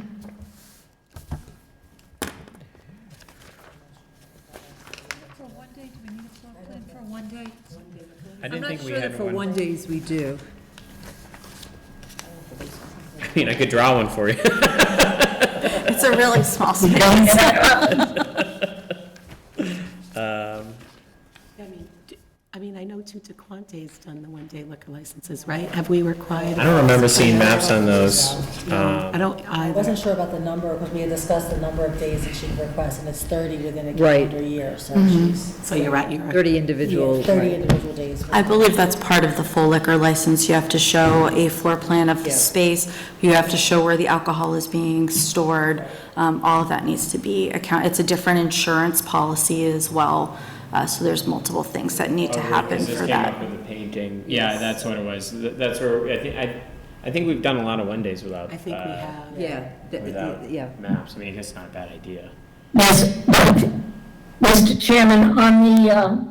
For one day, do we need a floor plan for one day? I I'm didn't not think we sure that had for one. one days we do. I mean, I could draw one for you. It's a really small space. I mean, I know Tutaquante's done the one-day liquor licenses, right? Have we required? I don't remember seeing maps on those. I don't I wasn't either. sure about the number, because we had discussed the number of days that she could request, and it's 30 within a Right. calendar year, so she's. So you're at your, 30 individual, Yeah, 30 right. individual days. I believe that's part of the full liquor license. You have to show a floor plan of the Yeah. space. You have to show where the alcohol is being stored. All of that needs to be it's a different insurance policy as well. So there's multiple things that need to happen This for came up that. with the painting. Yeah, that's what it was. That's where, I think we've done a lot of one days without. I think we have. Yeah, Without yeah. maps. I mean, I guess not a bad idea. Yes, Mr. Chairman, on the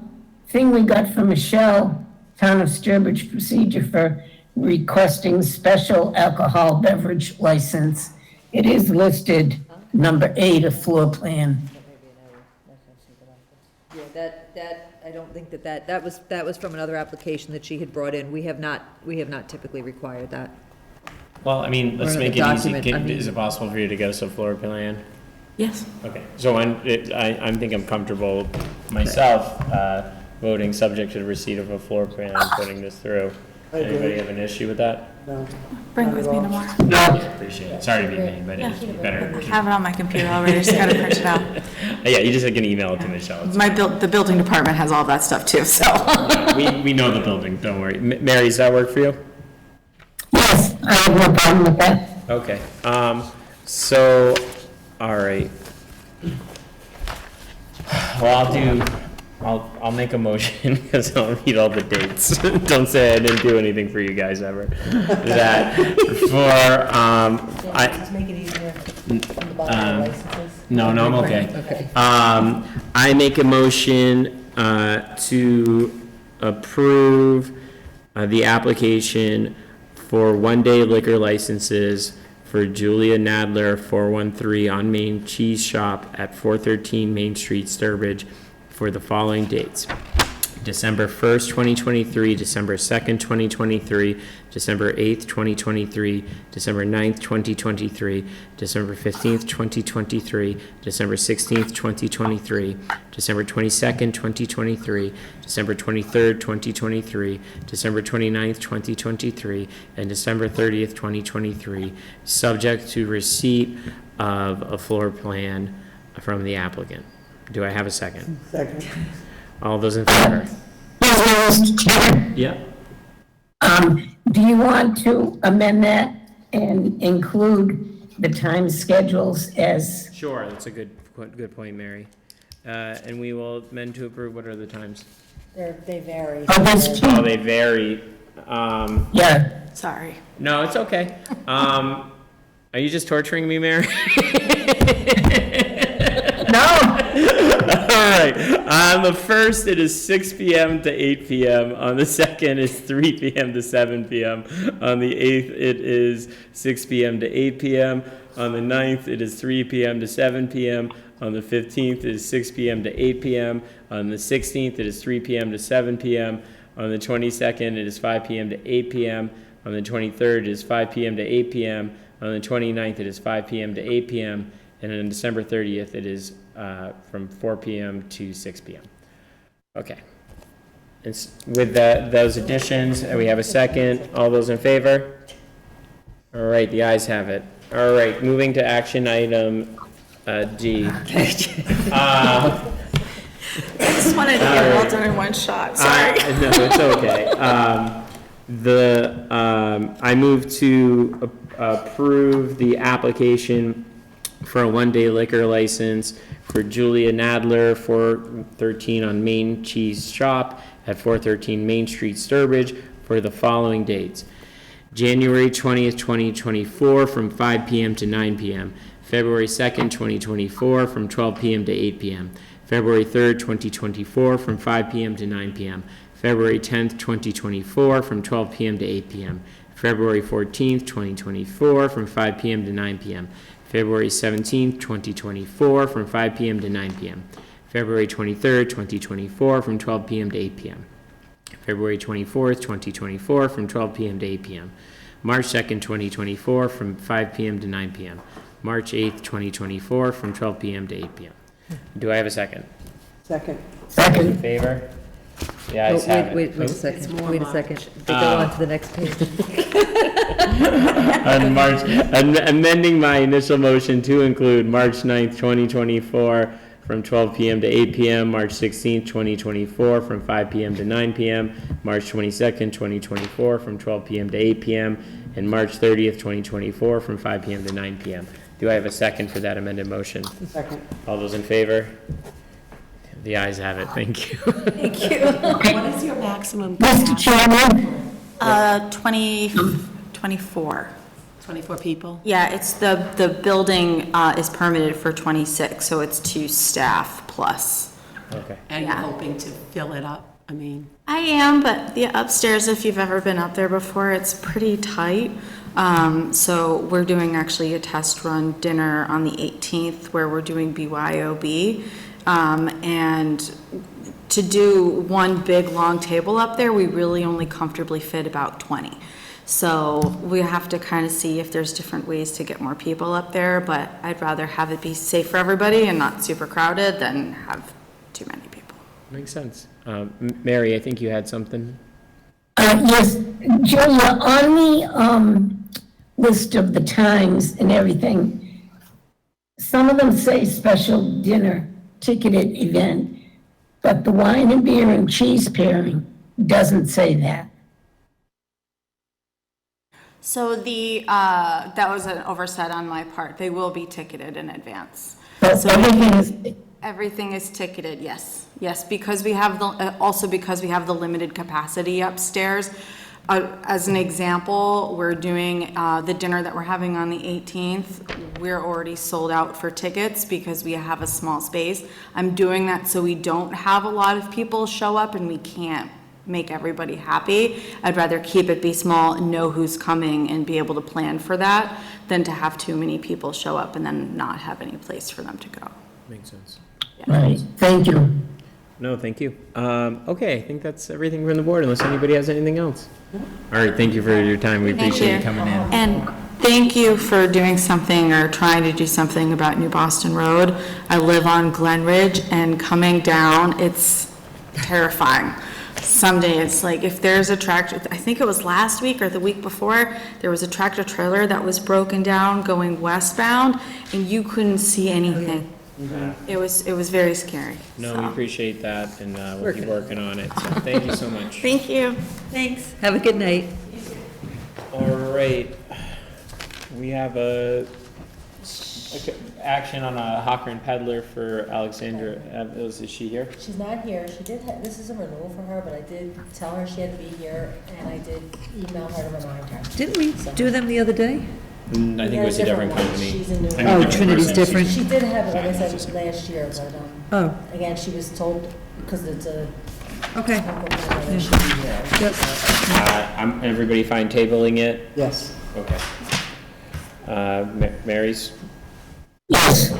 thing we got from Michelle, Town of Sturbridge procedure for requesting special alcohol beverage license, it is listed number 8, a floor plan. Yeah, I don't think that was from another application that she had brought in. We have not typically required that. Well, I mean, let's Or make the it easy. document, I mean- Is it possible for you to get us a floor plan? Yes. Okay, so I think I'm comfortable myself, voting subject to the receipt of a floor plan and putting this through. Anybody have an issue with that? No. Bring it Not with at me all. tomorrow. Appreciate it. Sorry to be a pain, but it's I better. have it on my computer already, just gotta print it out. Yeah, you just can email it to Michelle. It's The building department has all that stuff too, so. We know the building, don't worry. Mary, does that work for you? Yes, I have no problem with that. Okay, so, all right. Well, I'll make a motion, because I'll read all the dates. Don't say I didn't do anything for you guys ever. That Just make it easier from the bottom of the licenses. no, I'm okay. I make a motion, to approve, the application for one-day liquor licenses for Julia Nadler, 413 on Main Cheese Shop at 413 Main Street, Sturbridge, for the following dates: December 1st, 2023, December 2nd, 2023, December 8th, 2023, December 9th, 2023, December 15th, 2023, December 16th, 2023, December 22nd, 2023, December 23rd, 2023, December 29th, 2023, and December 30th, 2023, subject to receipt of a floor plan from the applicant. Do I have a second? Second. All those in favor? Yes, Mr. Chairman. Yeah. Do you want to amend that and include the time schedules as, Sure, that's a good point, Mary. And we will amend to approve. What are the times? They vary. oh, that's Oh, true, they vary. yeah. Sorry. No, it's okay. Are you just torturing me, Mary? No, All right. On the first, it is 6 p.m. to 8 p.m. On the second, it's 3 p.m. to 7 p.m. On the 8th, it is 6 p.m. to 8 p.m. On the 9th, it is 3 p.m. to 7 p.m. On the 15th, it is 6 p.m. to 8 p.m. On the 16th, it is 3 p.m. to 7 p.m. On the 22nd, it is 5 p.m. to 8 p.m. On the 23rd, it is 5 p.m. to 8 p.m. On the 29th, it is 5 p.m. to 8 p.m. And on December 30th, it is from 4 p.m. to 6 p.m. Okay. With those additions, we have a second. All those in favor? All right, the ayes have it. All right, moving to action item D. I just wanted to get it all done in one shot, sorry. No, it's okay. I move to approve the application for a one-day liquor license for Julia Nadler, 413 on Main Cheese Shop at 413 Main Street, Sturbridge, for the following dates: January 20th, 2024, from 5 p.m. to 9 p.m. February 2nd, 2024, from 12 p.m. to 8 p.m. February 3rd, 2024, from 5 p.m. to 9 p.m. February 10th, 2024, from 12 p.m. to 8 p.m. February 14th, 2024, from 5 p.m. to 9 p.m. February 17th, 2024, from 5 p.m. to 9 p.m. February 23rd, 2024, from 12 p.m. to 8 p.m. February 24th, 2024, from 12 p.m. to 8 p.m. March 2nd, 2024, from 5 p.m. to 9 p.m. March 8th, 2024, from 12 p.m. to 8 p.m. Do I have a second? Second. In favor? The ayes have it. Wait a second, wait a second. They go on to the next page. On March, amending my initial motion to include March 9th, 2024, from 12 p.m. to 8 p.m., March 16th, 2024, from 5 p.m. to 9 p.m., March 22nd, 2024, from 12 p.m. to 8 p.m., and March 30th, 2024, from 5 p.m. to 9 p.m. Do I have a second for that amended motion? Second. All those in favor? The ayes have it. Thank you. Thank you. What is your maximum Mr. capacity? Chairman, 24. 24 people? Yeah, it's the building is permitted for 26, so it's 2 staff plus. Okay. And you're Yeah. hoping to fill it up? I mean, I am, but the upstairs, if you've ever been up there before, it's pretty tight. So we're doing actually a test run dinner on the 18th where we're doing BYOB. And to do one big long table up there, we really only comfortably fit about 20. So we have to kind of see if there's different ways to get more people up there, but I'd rather have it be safe for everybody and not super crowded than have too many people. Makes sense. Mary, I think you had something. yes, Julia, on the list of the times and everything, some of them say special dinner ticketed event, but the wine and beer and cheese pairing doesn't say that. So that was an oversight on my part. They will be ticketed in advance. But So everything is, everything is ticketed, yes. Yes, because we have also because we have the limited capacity upstairs. As an example, we're doing the dinner that we're having on the 18th. We're already sold out for tickets because we have a small space. I'm doing that so we don't have a lot of people show up and we can't make everybody happy. I'd rather keep it be small, know who's coming, and be able to plan for that than to have too many people show up and then not have any place for them to go. Makes sense. right, thank you. No, thank you. Okay, I think that's everything from the board, unless anybody has anything else. All right, thank you for your time. We Thank appreciate you you. coming in. And thank you for doing something or trying to do something about New Boston Road. I live on Glen Ridge, and coming down, it's terrifying. Someday, it's like if there's a tractor, I think it was last week or the week before, there was a tractor trailer that was broken down going westbound, and you couldn't see anything. It was very scary. No, so. we appreciate that, and we'll keep working on it. So thank you so much. Thank you. Thanks. Have a good night. All right, we have a action on a hawker and peddler for Alexandra. Is she here? She's not here. She did, this is a renewal for her, but I did tell her she had to be here, and I did email her to remind her. Didn't we do them the other day? I think it was a different one. company. She's a new I one. mean, Oh, different Trinity's person. different. She did have it, like I said, last year, but, Oh, again, she was told, because it's a, okay. she should be here. Yep. Everybody fine tabling it? Yes. Okay. Mary's? Yes,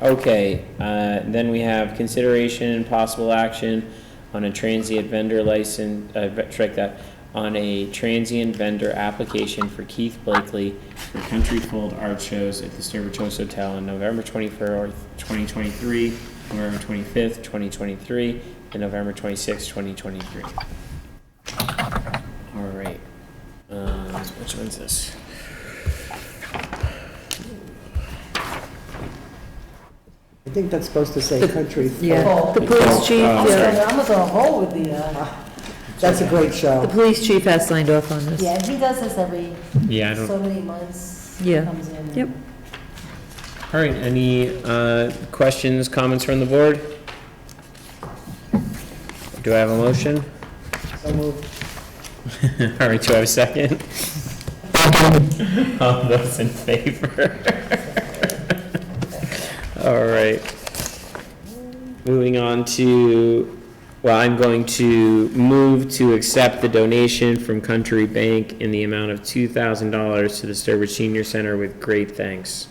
Okay. Then we have consideration and possible action on a transient vendor license, strike that, on a transient vendor application for Keith Blakely for Country Fold Art Shows at the Sturbridge Host Hotel on November 24th, 2023, November 25th, 2023, and November 26th, 2023. All right. Which one's this? I think that's supposed to say country. Yeah, the police chief, yeah, I'm gonna roll with the, That's a great the show. police chief has signed off on this. yeah, he does this every Yeah, I don't. so many months. Yeah. Comes in. Yep. All right, any questions, comments from the board? Do I have a motion? So moved. All right, do I have a second? All those in favor? All right. Moving on to, well, I'm going to move to accept the donation from Country Bank in the amount of $2,000 to the Sturbridge Senior Center with great thanks.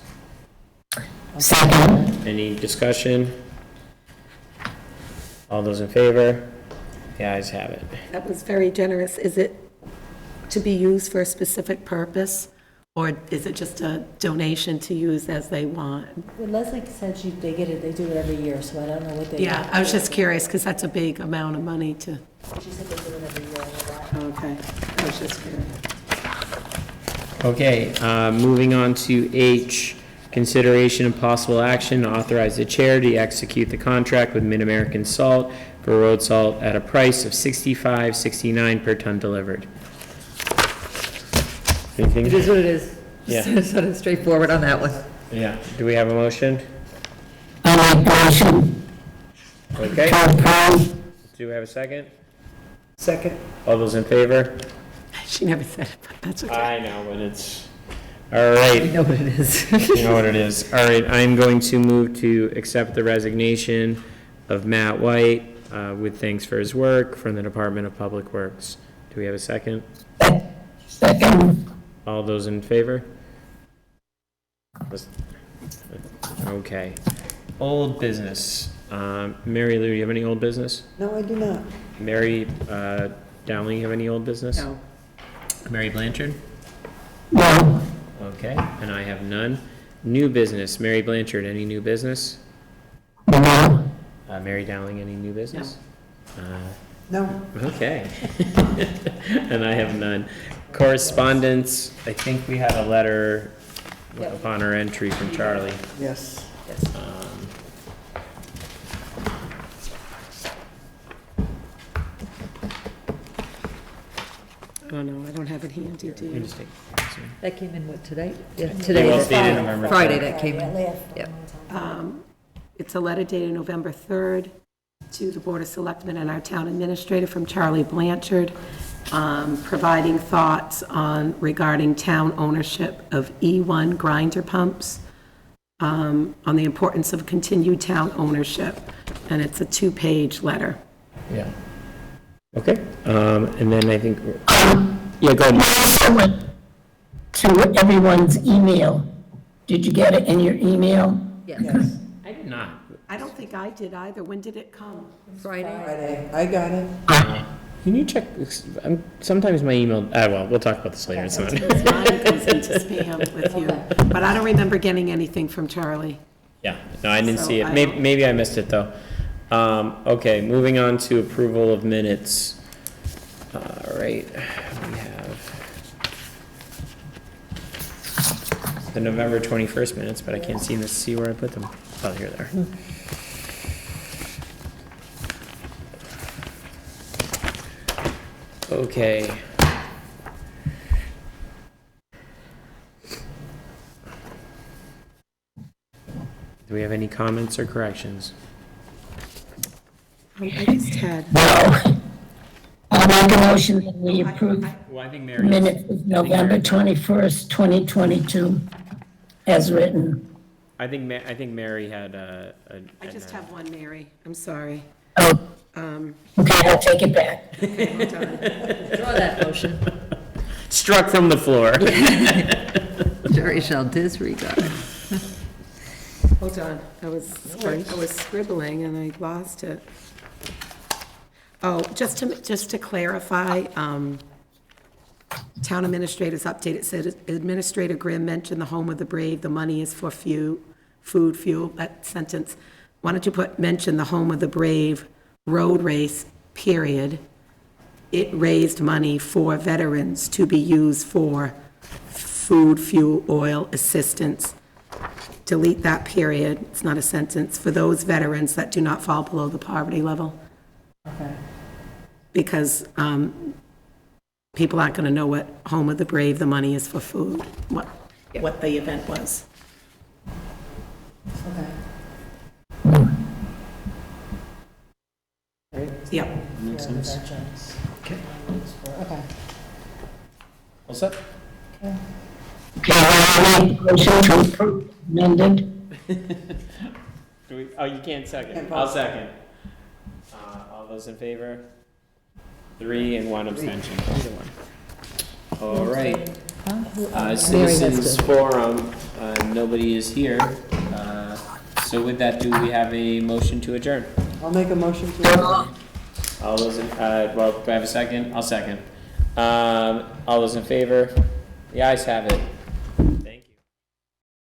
Second. Any discussion? All those in favor? The ayes have it. That was very generous. Is it to be used for a specific purpose, or is it just a donation to use as they want? Well, Leslie said they get it, they do it every year, so I don't know what they. Yeah, I was just curious, because that's a big amount of money to, She said they do it every year. I know that. okay, I was just curious. Okay, moving on to H, consideration and possible action to authorize the chair to execute the contract with Mid-American Salt for road salt at a price of $65.69 per ton delivered. Anything? It is what it is. Yeah. Sort of straightforward on that one. Yeah, do we have a motion? I make motion Okay, to approve. do we have a second? Second. All those in favor? She never said it, but that's okay. I know, but it's, all right. You know what it is. You know what it is. All right, I'm going to move to accept the resignation of Matt White with thanks for his work from the Department of Public Works. Do we have a second? Second. All those in favor? Okay. Old business. Mary Lou, you have any old business? No, I do not. Mary Dowling, you have any old business? No. Mary Blanchard? No. Okay, and I have none. New business. Mary Blanchard, any new business? No. Mary Dowling, any new business? No. Okay. And I have none. Correspondence, I think we had a letter upon our entry from Charlie. Yes. Oh, no, I don't have it handy, do You you? just take- That came in what, today? Yeah, It today. was dated November Friday 3rd. that came in. Yep. It's a letter dated November 3rd to the Board of Selectmen and our town administrator from Charlie Blanchard, providing thoughts on regarding town ownership of E1 grinder pumps, on the importance of continued town ownership, and it's a 2-page letter. Yeah. Okay, and then I think, yeah, go ahead. I went to everyone's email. Did you get it in your email? Yes. I did not. I don't think I did either. When did it come? Friday. Friday. I got it. Can you check, sometimes my email, well, we'll talk about this later. It's not- Mine goes into spam with you, but I don't remember getting anything from Charlie. Yeah, no, I didn't So see it. I Maybe, don't- maybe I missed it, though. Okay, moving on to approval of minutes. All right, we have the November 21st minutes, but I can't seem to see where I put them. Oh, here they are. Okay. Do we have any comments or corrections? I just had, No. I'll make a motion that we approve Well, I think Mary. minutes of November 21st, 2022, as written. I think Mary had I just have one, Mary. I'm sorry. Oh, okay, I'll take it back. Draw that motion. struck from the floor. Jury shall disregard. Hold on, I was scribbling and I lost it. Oh, just to clarify, town administrator's update, it said Administrator Grimm mentioned the home of the brave, the money is for food, fuel, that sentence. Why don't you mention the home of the brave road race, period. It raised money for veterans to be used for food, fuel, oil assistance. Delete that period, it's not a sentence, for those veterans that do not fall below the poverty level. Okay. Because people aren't going to know what Home of the Brave, the money is for food, what the event was. Okay. Yep. Makes sense. Okay. Okay. What's up? Okay, I'll make a motion to approve amended. Oh, you can't second. I'll second. All those in favor? 3 and 1 abstention. Either one. All right. Citizens forum, nobody is here. So with that, do we have a motion to adjourn? I'll make a motion to. All those in, well, do I have a second? I'll second. All those in favor? The ayes have it.